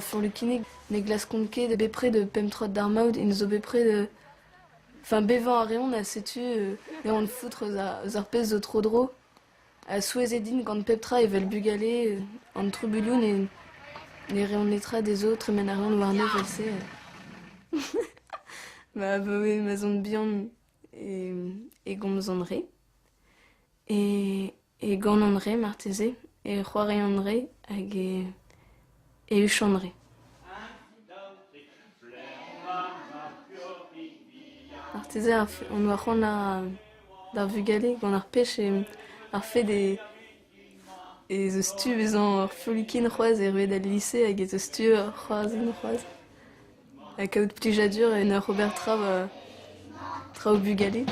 Forlukinig, ne glaskont ket bepre de pemtrot d'armaout in zo bepre de... Enfin, bevan a reon a setu e on foutre eus ar pez zo tro dro. A souezedin gant peptra evel bugale an trubulioun ne reon netra des autres men a reon warne velse. Bah, oui, ma zone bihan et gomz an re. Et gant an re marteze, et c'hoare an re hag et uchandre. Arteze on oa c'hoant d'ar vugale gant ar pech ar fe e zo stu bezañ ar folikin c'hoaz e ruet al lycée hag e zo stu c'hoazen c'hoaz. Ha kaout plijadur en ur Robert traoù bugale.